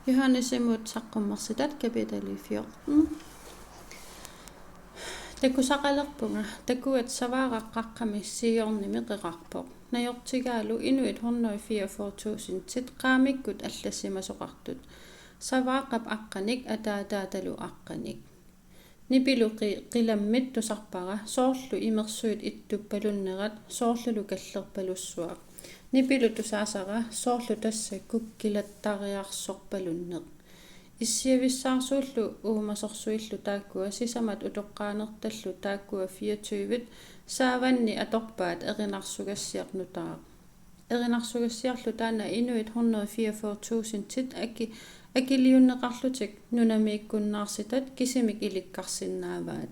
Johannes imut saqqummersitat kapitali 14. Takusaqalerpunga takuat savaaraqqaqqami siornimi qeqarpoq najortigaalu inuit 144.000 tit qaamikkut allassimasoqartut savaaqap aqqanik ataataatalu aqqanik nipiluqi qilammit tusarpara soorlu imersuit ittuppaluunnerat soorlulu kallerpalussuaq nipilu tusaasara soorlu tassa kukkilattariarsorpalunneq issiavissaarsuullu uumasorsuillu taakkua sisamat utoqqaanertallu taakkua 24 saavanni atorpaat erinarsugassiarnutaaq erinarsugassiarlu taana inuit 144.000 tit akiliunneqarlutik nunamiikkunnaarsitat kisimik ilikkarsinnaavaat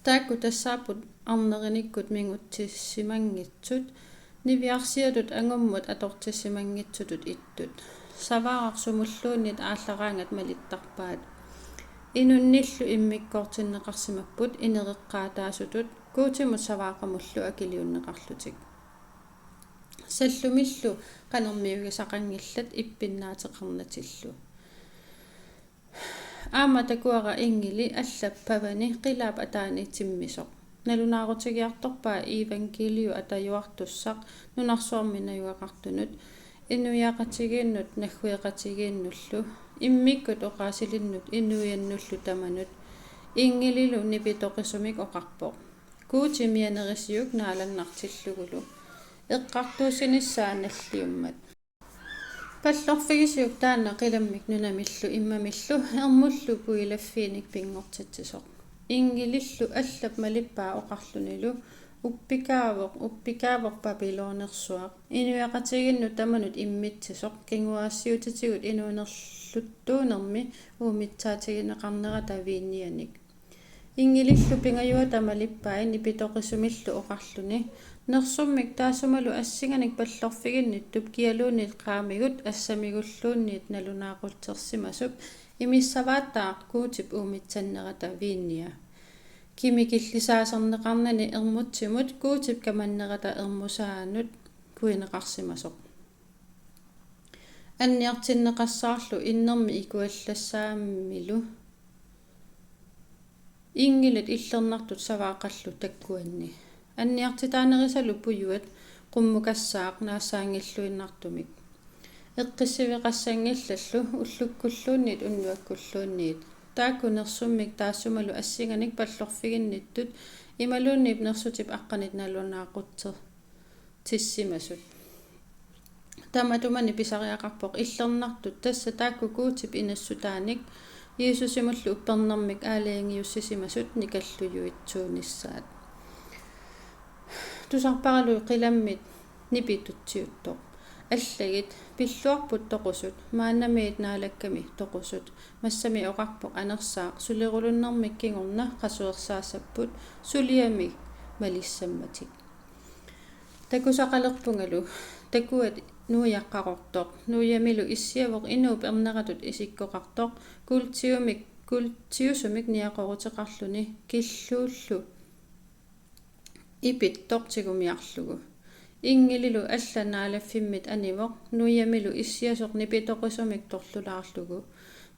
taakku tassaaput arnerinikkut minguttissimangitsut niviarsiatut angummut atortissimangitsutut ittut savaaraqsumulluunnit aallaraangat malittarpaat inunnillu immikkoortinneqarsimapput inereqqaataasutut kuutimut savaaqamullu akiliunneqarlutik sallumillu qanermiugisaqangillat ippinnaateqarnatillu aama takuara ingili allappavani qilaap ataani timmisoq nalunaarutigiartorpaa evankeliu atajuartussaq nunarsuarminajuaqartunut innuiaqatigiinnut naggueqatigiinnullu immikkut oqaasilinnut innuiannullu tamanut ingililu nipitoqisumik oqarpoq kuutimianerisiuk naalannartillugulu eqqartuusinissaanalliummat pallorfigisiuk taana qilammik nunamillu immamillu ermullu puilaffiinik pingortitsisoq ingilillu allap malippaa oqarlunilu uppikaavoq babilonersuaq inuiaqatiginnu tamanut immitsisoq kinguaassiutitigut inuunerluttuunermi uumitsaatigineqarnerata viinnianik ingilillu pingajuata malippaa nipitoqisumillu oqarluni nersummik taasumalu assinganik pallorfiginnittup kialuunit qaamigut assamigulluunniit nalunaaqultersimasup imissavaataaq kuutip uumitsannerata viinnia kimikillisaaserneqarnani ermutsimut kuutip kamannerata ermusaanut kuineqarsimasoq anniartinneqassaarlu innermi ikuallassaammilu ingilit illernartut savaaqallu takkuanni anniartitaaneриsalu pujuat qummukassaaq naassaangilluinnartumik eqqissiviqassangillallu ullukkulluunniit unnuakkulluunniit taakkunersummik taassumalu assinganik pallorfiginnittut imaluunniip nersutip aqqanit nalunaaqutser tissimasut tamatumani pisariaqarpoq illernartut tassa taakku kuutip inassutaanik Jeesusimullu uppernermik aaliangiussisimasut nikallujuitsuunissaat tusarparalu qilammit nipitutsiuttoq аллагит пиллуарпут тоқусут мааннамиит наалакками тоқусут массами оқарпоқ анерсаақ сулерулуннэрмик кигорна қасуерсаассаппут сулиами малиссамматик такусақалерпунгалу такуат нуяққақортоқ нуямилу иссиавоқ инууп ернератут исиккоқартоқ култиусумик ниақорутеқарлуни киллууллу ипиттортигумиарлугу ингилилу алланааляффиммит анимоқ нуямилу иссиасоқ нипитоқисумик торлулаарлугу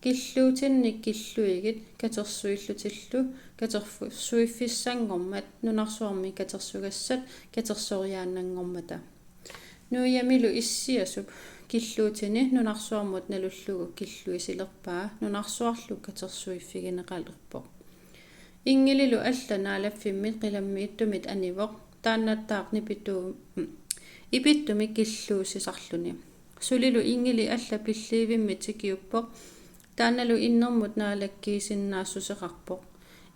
киллуутинник киллуигит катерсуиллутиллу катерсуиффиссангормат нунарсуарми катерсугассат катерсориааннангормата нуямилу иссиасуп киллуутини нунарсуармут налуллугу киллуисилерпаа нунарсуарлу катерсуиффигинеқалерпоқ ингилилу алланааляффиммит қиламмииттумит анимоқ тааннаттаақ ипиттумик киллуусисарлуни сулилу ингили алла пиллиивиммит сикиуппоқ таанналу иннэрмут наалаккиисиннаассусеқарпоқ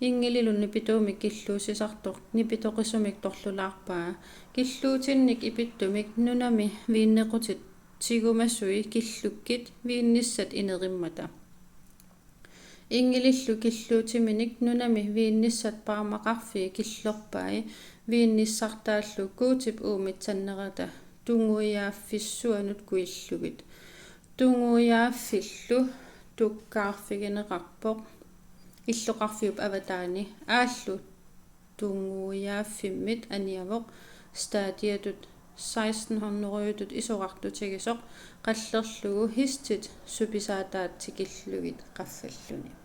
ингилилу нипитуумик киллуусисартоқ нипитоқисумик торлулаарпаа киллуутинник ипиттумик нунами вииннеқутит сигумассуи киллуккит виинниссат инериммата ингилиллу киллуутиминик нунами виинниссат пармақарфи киллорпаи виинниссартааллу куутип уумитсаннерата тунгуяаффиссуанут куиллугит тунгуяаффиллу туккаарфигинеқарпоқ иллоқарфиуп аватаани ааллу тунгуяаффиммит аниавоқ стаатиатут 1600-rutut isorartutigisoq qallerlugu histit supisaataat tikillugit qaffalluni